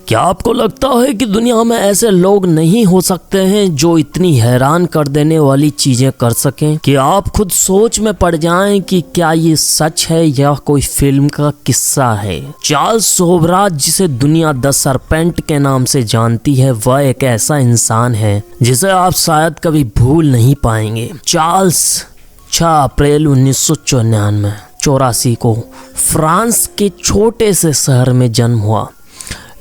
क्या आपको लगता है कि दुनिया में ऐसे लोग नहीं हो सकते हैं जो इतनी हैरान कर देने वाली चीजें कर सकें कि आप खुद सोच में पड़ जाएं कि क्या ये सच है या कोई फिल्म का किस्सा है। चार्ल्स सोबराज, जिसे दुनिया द सरपेंट के नाम से जानती है, वह एक ऐसा इंसान है जिसे आप शायद कभी भूल नहीं पाएंगे। चार्ल्स 6 अप्रैल 1984 को फ्रांस के छोटे से शहर में जन्म हुआ,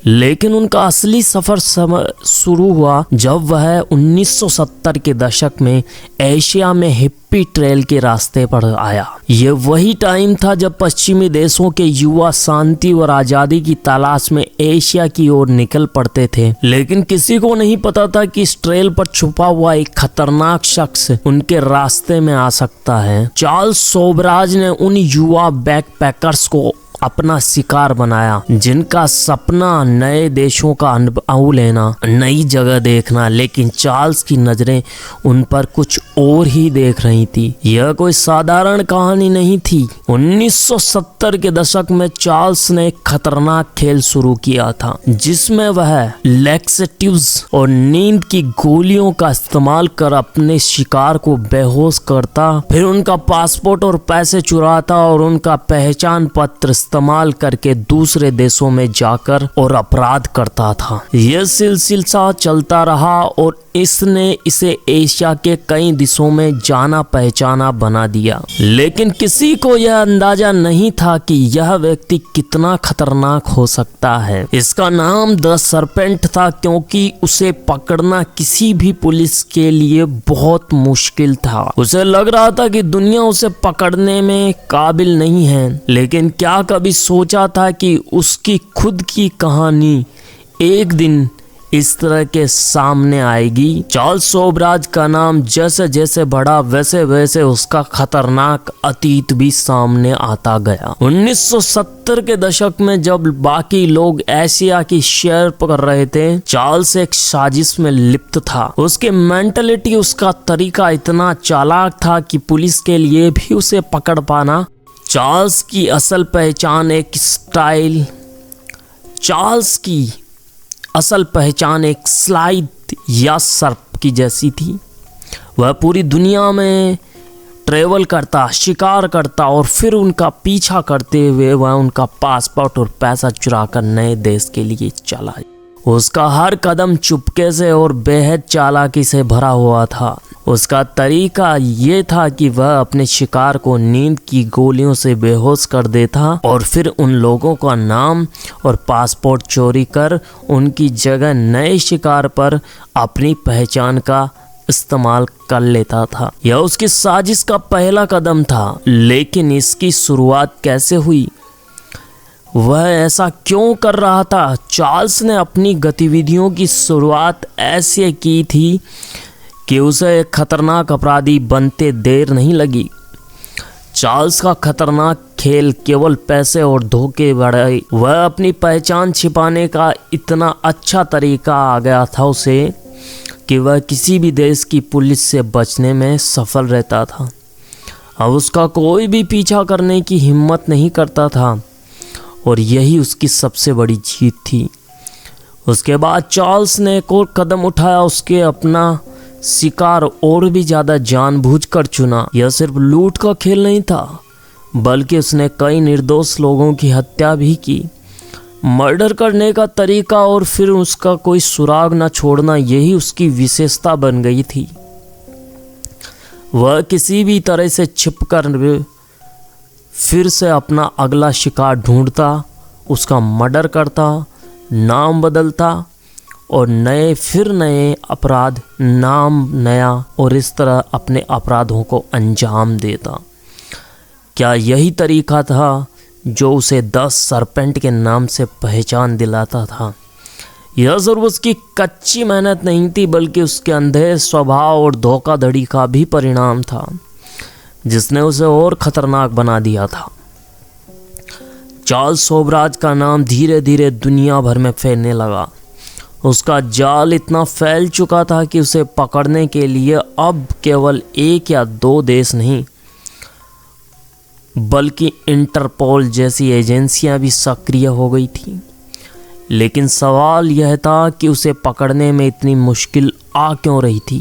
लेकिन उनका असली सफर शुरू हुआ जब वह 1970 के दशक में एशिया में हिप्पी ट्रेल के रास्ते पर आया। ये वही टाइम था जब पश्चिमी देशों के युवा शांति और आज़ादी की तलाश में एशिया की ओर निकल पड़ते थे, लेकिन किसी को नहीं पता था कि इस ट्रेल पर छुपा हुआ एक खतरनाक शख्स उनके रास्ते में आ सकता है। चार्ल्स सोबराज ने उन युवा बैकपैकर्स को अपना शिकार बनाया जिनका सपना नए देशों का अनुभव लेना, नई जगह देखना, लेकिन चार्ल्स की नजरें उन पर कुछ और ही देख रही थी। यह कोई साधारण कहानी नहीं थी। 1970 के दशक में चार्ल्स ने एक खतरनाक खेल शुरू किया था जिसमें वह लैक्सेटिव्स और नींद की गोलियों का इस्तेमाल कर अपने शिकार को बेहोश करता, फिर उनका पासपोर्ट और पैसे चुराता और उनका पहचान पत्र इस्तेमाल करके दूसरे देशों में जाकर और अपराध करता था। यह सिलसिला चलता रहा और इसने इसे एशिया के कई देशों में जाना पहचाना बना दिया, लेकिन किसी को यह अंदाजा नहीं था कि यह व्यक्ति कितना खतरनाक हो सकता है। इसका नाम द सरपेंट था क्योंकि उसे पकड़ना किसी भी पुलिस के लिए बहुत मुश्किल था। उसे लग रहा था कि दुनिया उसे पकड़ने में काबिल नहीं है, लेकिन क्या कभी सोचा था कि उसकी खुद की कहानी एक दिन इस तरह के सामने आएगी। चार्ल्स सोबराज का नाम जैसे जैसे बढ़ा वैसे वैसे उसका खतरनाक अतीत भी सामने आता गया। 1970 के दशक में जब बाकी लोग एशिया की सैर कर रहे थे, चार्ल्स एक साजिश में लिप्त था। उसकी मेंटालिटी, उसका तरीका इतना चालाक था कि पुलिस के लिए भी उसे पकड़ पाना। चार्ल्स की असल पहचान एक स्लाइड या सर्प की जैसी थी। वह पूरी दुनिया में ट्रेवल करता, शिकार करता और फिर उनका पीछा करते हुए वह उनका पासपोर्ट और पैसा चुराकर नए देश के लिए चला। उसका हर कदम चुपके से और बेहद चालाकी से भरा हुआ था। उसका तरीका ये था कि वह अपने शिकार को नींद की गोलियों से बेहोश कर देता और फिर उन लोगों का नाम और पासपोर्ट चोरी कर उनकी जगह नए शिकार पर अपनी पहचान का इस्तेमाल कर लेता था। यह उसकी साजिश का पहला कदम था, लेकिन इसकी शुरुआत कैसे हुई, वह ऐसा क्यों कर रहा था? चार्ल्स ने अपनी गतिविधियों की शुरुआत ऐसे की थी कि उसे एक खतरनाक अपराधी बनते देर नहीं लगी। चार्ल्स का खतरनाक खेल केवल पैसे और धोखे बढ़ाई। वह अपनी पहचान छिपाने का इतना अच्छा तरीका आ गया था उसे कि वह किसी भी देश की पुलिस से बचने में सफल रहता था। अब उसका कोई भी पीछा करने की हिम्मत नहीं करता था और यही उसकी सबसे बड़ी जीत थी। उसके बाद चार्ल्स ने एक और कदम उठाया। उसके अपना शिकार और भी ज़्यादा जानबूझकर चुना। यह सिर्फ लूट का खेल नहीं था, बल्कि उसने कई निर्दोष लोगों की हत्या भी की। मर्डर करने का तरीका और फिर उसका कोई सुराग न छोड़ना, यही उसकी विशेषता बन गई थी। वह किसी भी तरह से छिपकर फिर से अपना अगला शिकार ढूंढता, उसका मर्डर करता, नाम बदलता और नए अपराध, नाम नया, और इस तरह अपने अपराधों को अंजाम देता। क्या यही तरीका था जो उसे 10 सरपेंट के नाम से पहचान दिलाता था? यह सिर्फ उसकी कच्ची मेहनत नहीं थी, बल्कि उसके अंधे स्वभाव और धोखाधड़ी का भी परिणाम था जिसने उसे और खतरनाक बना दिया था। चार्ल्स सोबराज का नाम धीरे धीरे दुनिया भर में फैलने लगा। उसका जाल इतना फैल चुका था कि उसे पकड़ने के लिए अब केवल 1 या 2 देश नहीं, बल्कि इंटरपोल जैसी एजेंसियां भी सक्रिय हो गई थी। लेकिन सवाल यह था कि उसे पकड़ने में इतनी मुश्किल आ क्यों रही थी।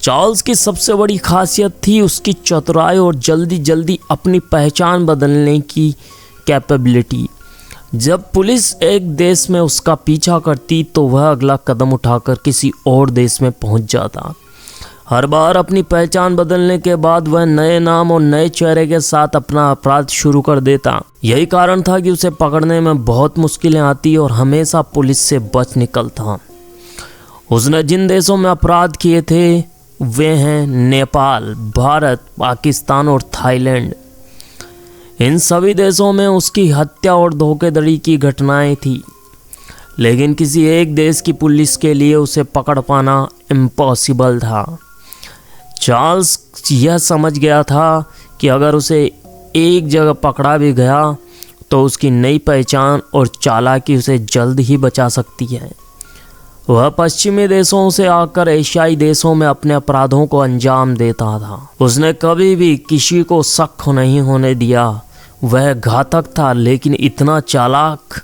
चार्ल्स की सबसे बड़ी खासियत थी उसकी चतुराई और जल्दी जल्दी अपनी पहचान बदलने की कैपेबिलिटी। जब पुलिस एक देश में उसका पीछा करती तो वह अगला कदम उठाकर किसी और देश में पहुंच जाता। हर बार अपनी पहचान बदलने के बाद वह नए नाम और नए चेहरे के साथ अपना अपराध शुरू कर देता। यही कारण था कि उसे पकड़ने में बहुत मुश्किलें आती और हमेशा पुलिस से बच निकलता। उसने जिन देशों में अपराध किए थे वे हैं नेपाल, भारत, पाकिस्तान और थाईलैंड। इन सभी देशों में उसकी हत्या और धोखाधड़ी की घटनाएं थी, लेकिन किसी एक देश की पुलिस के लिए उसे पकड़ पाना इम्पॉसिबल था। चार्ल्स यह समझ गया था कि अगर उसे एक जगह पकड़ा भी गया तो उसकी नई पहचान और चालाकी उसे जल्द ही बचा सकती है। वह पश्चिमी देशों से आकर एशियाई देशों में अपने अपराधों को अंजाम देता था। उसने कभी भी किसी को शक नहीं होने दिया। वह घातक था लेकिन इतना चालाक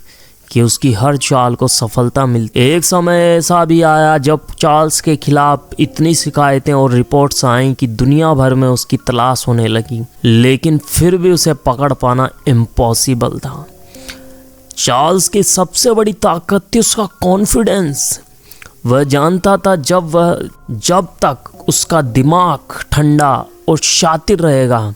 कि उसकी हर चाल को सफलता मिलती। एक समय ऐसा भी आया जब चार्ल्स के खिलाफ इतनी शिकायतें और रिपोर्ट्स आईं कि दुनिया भर में उसकी तलाश होने लगी, लेकिन फिर भी उसे पकड़ पाना इम्पॉसिबल था। चार्ल्स की सबसे बड़ी ताकत थी उसका कॉन्फिडेंस। वह जानता था जब तक उसका दिमाग ठंडा और शातिर रहेगा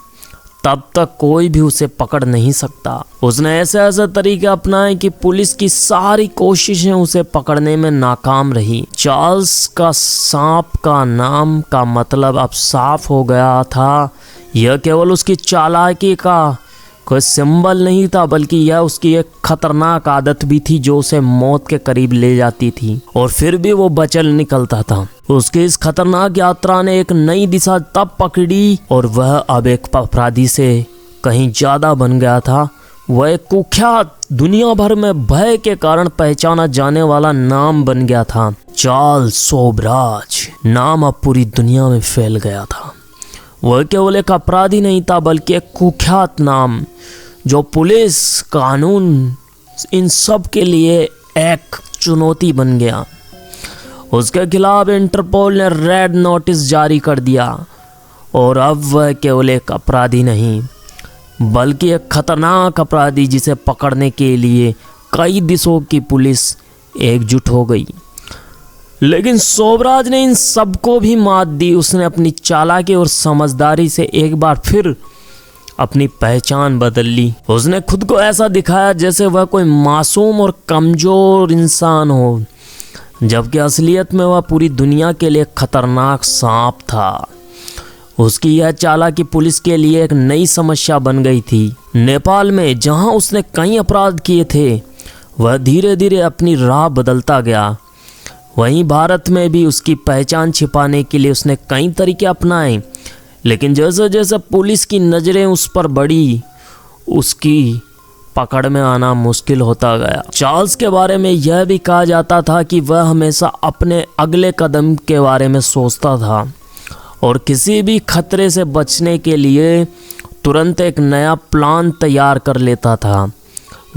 तब तक कोई भी उसे पकड़ नहीं सकता। उसने ऐसे तरीके अपनाए कि पुलिस की सारी कोशिशें उसे पकड़ने में नाकाम रही। चार्ल्स का सांप का नाम का मतलब अब साफ हो गया था। यह केवल उसकी चालाकी का कोई सिंबल नहीं था, बल्कि यह उसकी एक खतरनाक आदत भी थी जो उसे मौत के करीब ले जाती थी और फिर भी वो बचल निकलता था। उसकी इस खतरनाक यात्रा ने एक नई दिशा तब पकड़ी और वह अब एक अपराधी से कहीं ज्यादा बन गया था। वह एक कुख्यात, दुनिया भर में भय के कारण पहचाना जाने वाला नाम बन गया था। चार्ल्स सोबराज नाम अब पूरी दुनिया में फैल गया था। वह केवल एक अपराधी नहीं था बल्कि एक कुख्यात नाम जो पुलिस, कानून, इन सब के लिए एक चुनौती बन गया। उसके खिलाफ इंटरपोल ने रेड नोटिस जारी कर दिया और अब वह केवल एक अपराधी नहीं बल्कि एक खतरनाक अपराधी जिसे पकड़ने के लिए कई देशों की पुलिस एकजुट हो गई। लेकिन सोबराज ने इन सबको भी मात दी। उसने अपनी चालाकी और समझदारी से एक बार फिर अपनी पहचान बदल ली। उसने खुद को ऐसा दिखाया जैसे वह कोई मासूम और कमजोर इंसान हो, जबकि असलियत में वह पूरी दुनिया के लिए खतरनाक सांप था। उसकी यह चालाकी पुलिस के लिए एक नई समस्या बन गई थी। नेपाल में जहां उसने कई अपराध किए थे, वह धीरे धीरे अपनी राह बदलता गया। वहीं भारत में भी उसकी पहचान छिपाने के लिए उसने कई तरीके अपनाए, लेकिन जैसे जैसे पुलिस की नज़रें उस पर बढ़ी, उसकी पकड़ में आना मुश्किल होता गया। चार्ल्स के बारे में यह भी कहा जाता था कि वह हमेशा अपने अगले कदम के बारे में सोचता था और किसी भी खतरे से बचने के लिए तुरंत एक नया प्लान तैयार कर लेता था।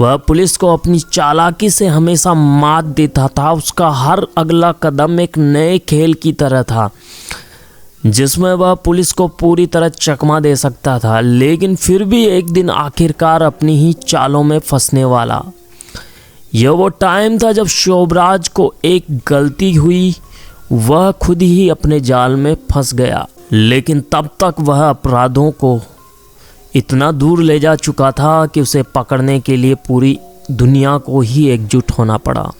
वह पुलिस को अपनी चालाकी से हमेशा मात देता था। उसका हर अगला कदम एक नए खेल की तरह था जिसमें वह पुलिस को पूरी तरह चकमा दे सकता था, लेकिन फिर भी एक दिन आखिरकार अपनी ही चालों में फंसने वाला। यह वो टाइम था जब सोबराज को एक गलती हुई। वह खुद ही अपने जाल में फंस गया, लेकिन तब तक वह अपराधों को इतना दूर ले जा चुका था कि उसे पकड़ने के लिए पूरी दुनिया को ही एकजुट होना पड़ा।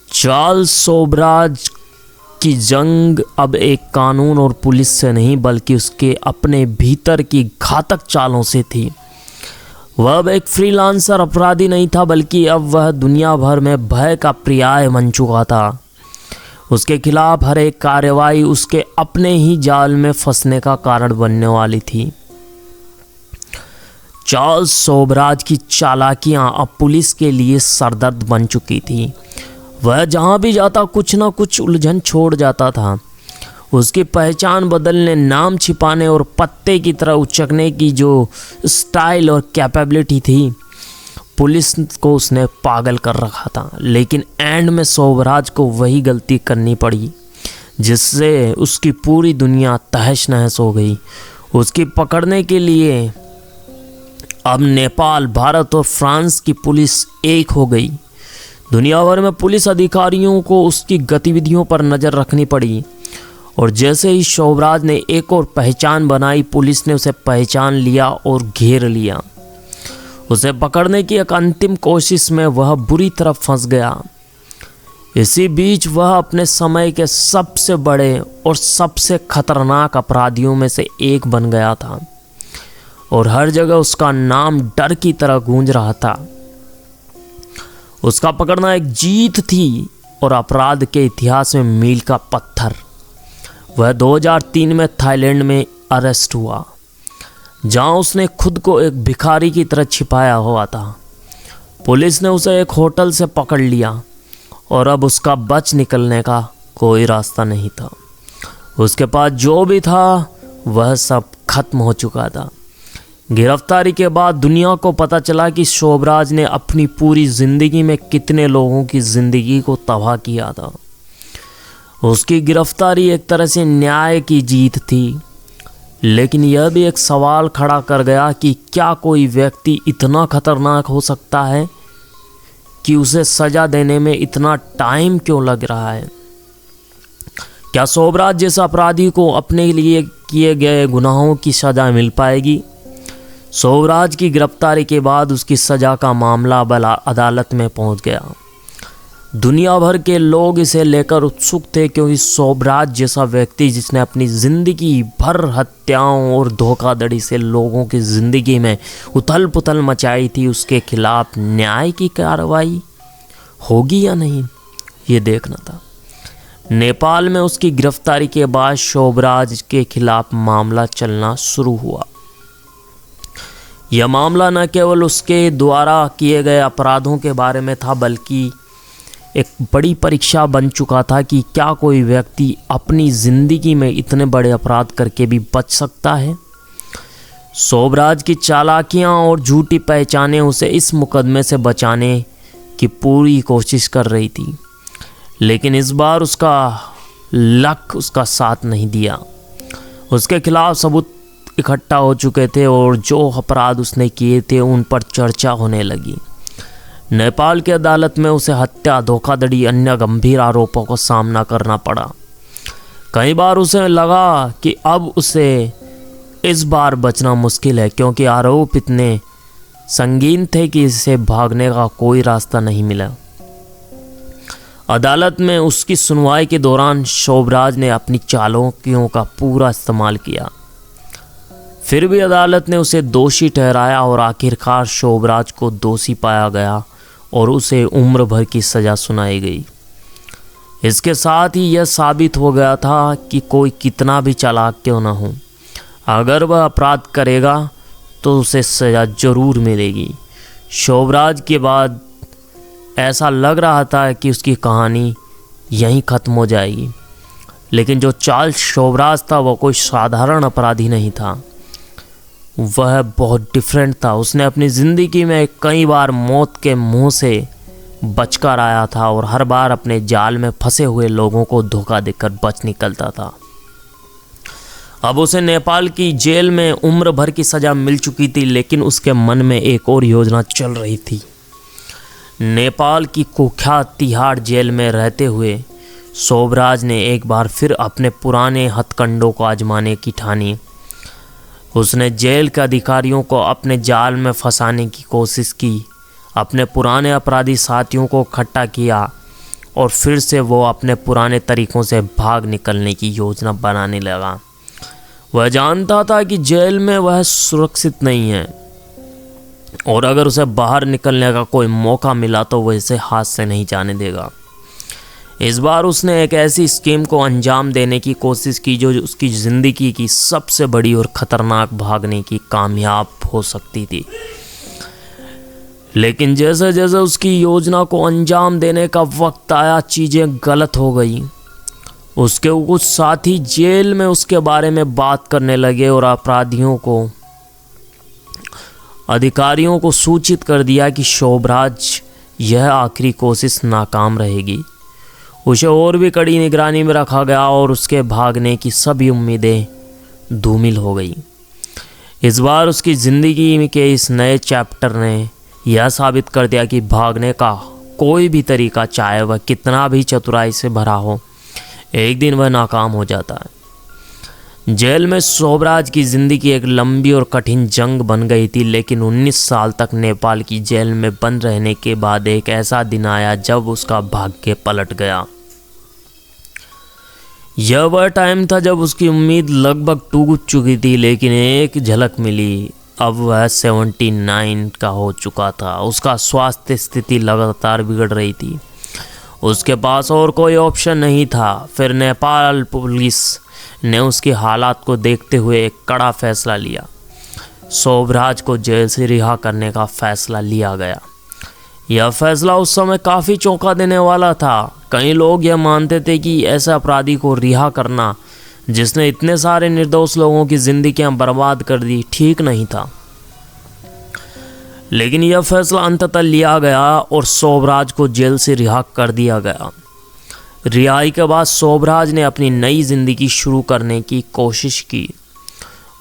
चार्ल्स सोबराज की जंग अब एक कानून और पुलिस से नहीं बल्कि उसके अपने भीतर की घातक चालों से थी। वह अब एक फ्रीलांसर अपराधी नहीं था बल्कि अब वह दुनिया भर में भय का पर्याय बन चुका था। उसके खिलाफ हर एक कार्रवाई उसके अपने ही जाल में फंसने का कारण बनने वाली थी। चार्ल्स सोबराज की चालाकियां अब पुलिस के लिए सरदर्द बन चुकी थी। वह जहां भी जाता कुछ ना कुछ उलझन छोड़ जाता था। उसकी पहचान बदलने, नाम छिपाने और पत्ते की तरह उचकने की जो स्टाइल और कैपेबिलिटी थी, पुलिस को उसने पागल कर रखा था, लेकिन एंड में शोभराज को वही गलती करनी पड़ी जिससे उसकी पूरी दुनिया तहस नहस हो गई। उसकी पकड़ने के लिए अब नेपाल, भारत और फ्रांस की पुलिस एक हो गई। दुनिया भर में पुलिस अधिकारियों को उसकी गतिविधियों पर नज़र रखनी पड़ी और जैसे ही शोभराज ने एक और पहचान बनाई, पुलिस ने उसे पहचान लिया और घेर लिया। उसे पकड़ने की एक अंतिम कोशिश में वह बुरी तरह फंस गया। इसी बीच वह अपने समय के सबसे बड़े और सबसे खतरनाक अपराधियों में से एक बन गया था और हर जगह उसका नाम डर की तरह गूंज रहा था। उसका पकड़ना एक जीत थी और अपराध के इतिहास में मील का पत्थर। वह 2003 में थाईलैंड में अरेस्ट हुआ, जहां उसने खुद को एक भिखारी की तरह छिपाया हुआ था। पुलिस ने उसे एक होटल से पकड़ लिया और अब उसका बच निकलने का कोई रास्ता नहीं था। उसके पास जो भी था वह सब खत्म हो चुका था। गिरफ्तारी के बाद दुनिया को पता चला कि शोभराज ने अपनी पूरी ज़िंदगी में कितने लोगों की ज़िंदगी को तबाह किया था। उसकी गिरफ्तारी एक तरह से न्याय की जीत थी, लेकिन यह भी एक सवाल खड़ा कर गया कि क्या कोई व्यक्ति इतना खतरनाक हो सकता है कि उसे सज़ा देने में इतना टाइम क्यों लग रहा है। क्या शोभराज जैसा अपराधी को अपने लिए किए गए गुनाहों की सज़ा मिल पाएगी? शोभराज की गिरफ्तारी के बाद उसकी सज़ा का मामला अदालत में पहुंच गया। दुनिया भर के लोग इसे लेकर उत्सुक थे, क्योंकि शोभराज जैसा व्यक्ति जिसने अपनी ज़िंदगी भर हत्याओं और धोखाधड़ी से लोगों की ज़िंदगी में उथल पुथल मचाई थी, उसके खिलाफ न्याय की कार्रवाई होगी या नहीं, ये देखना था। नेपाल में उसकी गिरफ्तारी के बाद शोभराज के खिलाफ मामला चलना शुरू हुआ। यह मामला न केवल उसके द्वारा किए गए अपराधों के बारे में था, बल्कि एक बड़ी परीक्षा बन चुका था कि क्या कोई व्यक्ति अपनी ज़िंदगी में इतने बड़े अपराध करके भी बच सकता है। शोभराज की चालाकियां और झूठी पहचानें उसे इस मुकदमे से बचाने की पूरी कोशिश कर रही थी, लेकिन इस बार उसका लक उसका साथ नहीं दिया। उसके खिलाफ सबूत इकट्ठा हो चुके थे और जो अपराध उसने किए थे उन पर चर्चा होने लगी। नेपाल की अदालत में उसे हत्या, धोखाधड़ी, अन्य गंभीर आरोपों को सामना करना पड़ा। कई बार उसे लगा कि अब उसे इस बार बचना मुश्किल है, क्योंकि आरोप इतने संगीन थे कि इसे भागने का कोई रास्ता नहीं मिला। अदालत में उसकी सुनवाई के दौरान शोभराज ने अपनी चालाकियों का पूरा इस्तेमाल किया, फिर भी अदालत ने उसे दोषी ठहराया और आखिरकार शोभराज को दोषी पाया गया और उसे उम्र भर की सज़ा सुनाई गई। इसके साथ ही यह साबित हो गया था कि कोई कितना भी चालाक क्यों ना हो, अगर वह अपराध करेगा तो उसे सज़ा जरूर मिलेगी। शोभराज के बाद ऐसा लग रहा था कि उसकी कहानी यहीं ख़त्म हो जाएगी, लेकिन जो चार्ल्स शोभराज था वह कोई साधारण अपराधी नहीं था, वह बहुत डिफरेंट था। उसने अपनी ज़िंदगी में कई बार मौत के मुंह से बचकर आया था और हर बार अपने जाल में फंसे हुए लोगों को धोखा देकर बच निकलता था। अब उसे नेपाल की जेल में उम्र भर की सज़ा मिल चुकी थी, लेकिन उसके मन में एक और योजना चल रही थी। नेपाल की कुख्यात तिहाड़ जेल में रहते हुए शोभराज ने एक बार फिर अपने पुराने हथकंडों को आजमाने की ठानी। उसने जेल के अधिकारियों को अपने जाल में फंसाने की कोशिश की, अपने पुराने अपराधी साथियों को इकट्ठा किया और फिर से वो अपने पुराने तरीक़ों से भाग निकलने की योजना बनाने लगा। वह जानता था कि जेल में वह सुरक्षित नहीं है और अगर उसे बाहर निकलने का कोई मौका मिला तो वह इसे हाथ से नहीं जाने देगा। इस बार उसने एक ऐसी स्कीम को अंजाम देने की कोशिश की जो उसकी ज़िंदगी की सबसे बड़ी और ख़तरनाक भागने की कामयाब हो सकती थी। लेकिन जैसे जैसे उसकी योजना को अंजाम देने का वक्त आया, चीज़ें गलत हो गई। उसके कुछ साथी जेल में उसके बारे में बात करने लगे और अधिकारियों को सूचित कर दिया कि शोभराज यह आखिरी कोशिश नाकाम रहेगी। उसे और भी कड़ी निगरानी में रखा गया और उसके भागने की सभी उम्मीदें धूमिल हो गई। इस बार उसकी ज़िंदगी के इस नए चैप्टर ने यह साबित कर दिया कि भागने का कोई भी तरीका, चाहे वह कितना भी चतुराई से भरा हो, एक दिन वह नाकाम हो जाता है। जेल में शोभराज की ज़िंदगी एक लंबी और कठिन जंग बन गई थी, लेकिन 19 साल तक नेपाल की जेल में बंद रहने के बाद एक ऐसा दिन आया जब उसका भाग्य पलट गया। यह वह टाइम था जब उसकी उम्मीद लगभग टूट चुकी थी, लेकिन एक झलक मिली। अब वह 79 का हो चुका था। उसका स्वास्थ्य स्थिति लगातार बिगड़ रही थी। उसके पास और कोई ऑप्शन नहीं था। फिर नेपाल पुलिस ने उसकी हालात को देखते हुए एक कड़ा फैसला लिया। शोभराज को जेल से रिहा करने का फैसला लिया गया। यह फैसला उस समय काफ़ी चौंका देने वाला था। कई लोग यह मानते थे कि ऐसे अपराधी को रिहा करना, जिसने इतने सारे निर्दोष लोगों की जिंदगियां बर्बाद कर दी, ठीक नहीं था। लेकिन यह फैसला अंततः लिया गया और शोभराज को जेल से रिहा कर दिया गया। रिहाई के बाद शोभराज ने अपनी नई जिंदगी शुरू करने की कोशिश की।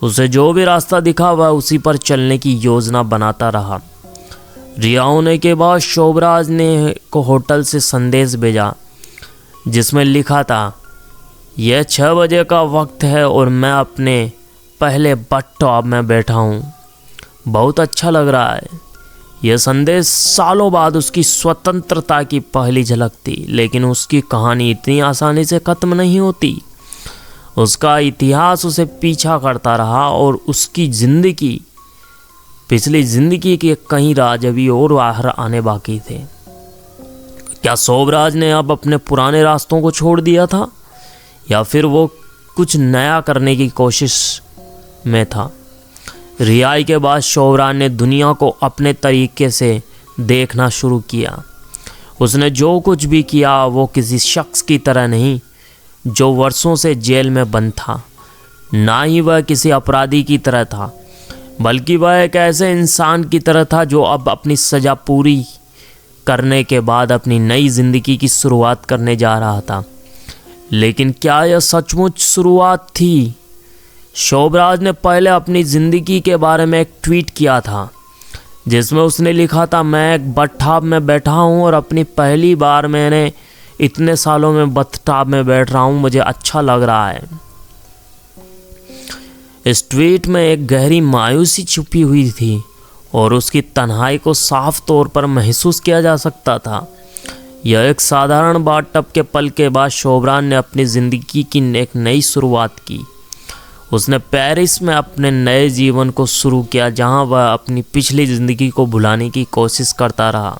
उसे जो भी रास्ता दिखा वह उसी पर चलने की योजना बनाता रहा। रिहा होने के बाद शोभराज ने को होटल से संदेश भेजा, जिसमें लिखा था, यह 6 बजे का वक्त है और मैं अपने पहले बस स्टॉप में बैठा हूँ। बहुत अच्छा लग रहा है। यह संदेश सालों बाद उसकी स्वतंत्रता की पहली झलक थी, लेकिन उसकी कहानी इतनी आसानी से ख़त्म नहीं होती। उसका इतिहास उसे पीछा करता रहा और उसकी ज़िंदगी, पिछली ज़िंदगी के कई राज अभी और बाहर आने बाकी थे। क्या शोभराज ने अब अपने पुराने रास्तों को छोड़ दिया था, या फिर वो कुछ नया करने की कोशिश में था? रिहाई के बाद शोभराज ने दुनिया को अपने तरीके से देखना शुरू किया। उसने जो कुछ भी किया वो किसी शख्स की तरह नहीं जो वर्षों से जेल में बंद था। ना ही वह किसी अपराधी की तरह था, बल्कि वह एक ऐसे इंसान की तरह था जो अब अपनी सज़ा पूरी करने के बाद अपनी नई ज़िंदगी की शुरुआत करने जा रहा था। लेकिन क्या यह सचमुच शुरुआत थी? शोभराज ने पहले अपनी ज़िंदगी के बारे में एक ट्वीट किया था, जिसमें उसने लिखा था, मैं एक बथटाब में बैठा हूँ और अपनी पहली बार मैंने इतने सालों में बथटाब में बैठ रहा हूँ, मुझे अच्छा लग रहा है। इस ट्वीट में एक गहरी मायूसी छुपी हुई थी और उसकी तन्हाई को साफ तौर पर महसूस किया जा सकता था। यह एक साधारण बाथटब के पल के बाद शोभराज ने अपनी ज़िंदगी की एक नई शुरुआत की। उसने पेरिस में अपने नए जीवन को शुरू किया, जहां वह अपनी पिछली ज़िंदगी को भुलाने की कोशिश करता रहा।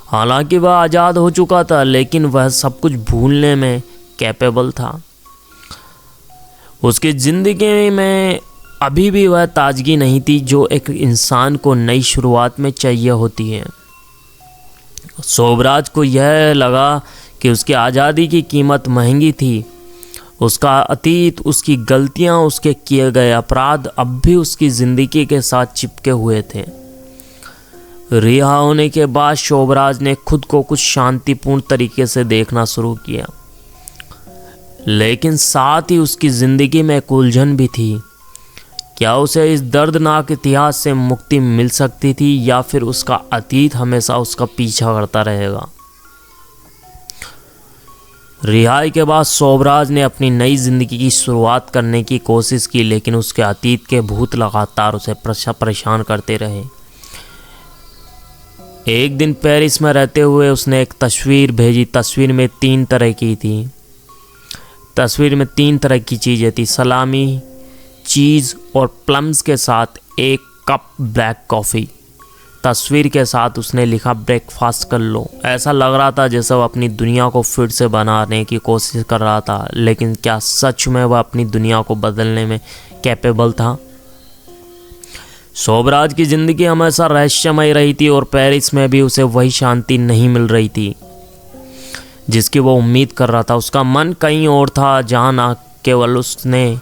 हालांकि वह आज़ाद हो चुका था, लेकिन वह सब कुछ भूलने में कैपेबल था। उसकी ज़िंदगी में अभी भी वह ताजगी नहीं थी जो एक इंसान को नई शुरुआत में चाहिए होती है। शोभराज को यह लगा कि उसकी आज़ादी की कीमत महंगी थी। उसका अतीत, उसकी गलतियां, उसके किए गए अपराध अब भी उसकी ज़िंदगी के साथ चिपके हुए थे। रिहा होने के बाद शोभराज ने खुद को कुछ शांतिपूर्ण तरीके से देखना शुरू किया, लेकिन साथ ही उसकी ज़िंदगी में एक उलझन भी थी। क्या उसे इस दर्दनाक इतिहास से मुक्ति मिल सकती थी, या फिर उसका अतीत हमेशा उसका पीछा करता रहेगा? रिहाई के बाद शोभराज ने अपनी नई ज़िंदगी की शुरुआत करने की कोशिश की, लेकिन उसके अतीत के भूत लगातार उसे परेशान करते रहे। एक दिन पेरिस में रहते हुए उसने एक तस्वीर भेजी। तस्वीर में 3 तरह की थी। तस्वीर में 3 तरह की चीज़ें थी, सलामी, चीज़ और प्लम्स के साथ एक कप ब्लैक कॉफ़ी। तस्वीर के साथ उसने लिखा, ब्रेकफास्ट कर लो। ऐसा लग रहा था जैसे वह अपनी दुनिया को फिर से बनाने की कोशिश कर रहा था, लेकिन क्या सच में वह अपनी दुनिया को बदलने में कैपेबल था? शोभराज की ज़िंदगी हमेशा रहस्यमय रही थी और पेरिस में भी उसे वही शांति नहीं मिल रही थी जिसकी वो उम्मीद कर रहा था। उसका मन कहीं और था, जहाँ न केवल उसने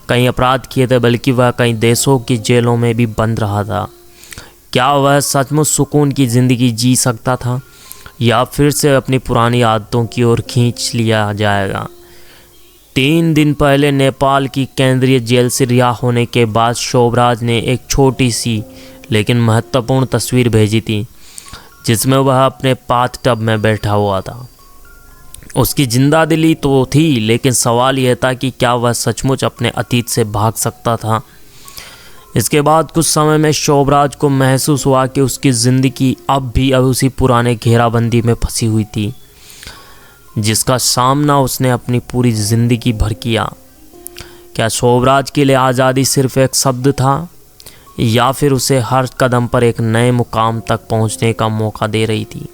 कई अपराध किए थे, बल्कि वह कई देशों की जेलों में भी बंद रहा था। क्या वह सचमुच सुकून की ज़िंदगी जी सकता था या फिर से अपनी पुरानी आदतों की ओर खींच लिया जाएगा। 3 दिन पहले नेपाल की केंद्रीय जेल से रिहा होने के बाद शोभराज ने एक छोटी सी लेकिन महत्वपूर्ण तस्वीर भेजी थी, जिसमें वह अपने बाथटब में बैठा हुआ था। उसकी जिंदा दिली तो थी, लेकिन सवाल यह था कि क्या वह सचमुच अपने अतीत से भाग सकता था। इसके बाद कुछ समय में शोभराज को महसूस हुआ कि उसकी ज़िंदगी अब उसी पुराने घेराबंदी में फंसी हुई थी, जिसका सामना उसने अपनी पूरी ज़िंदगी भर किया। क्या शोभराज के लिए आज़ादी सिर्फ एक शब्द था या फिर उसे हर कदम पर एक नए मुकाम तक पहुंचने का मौका दे रही थी।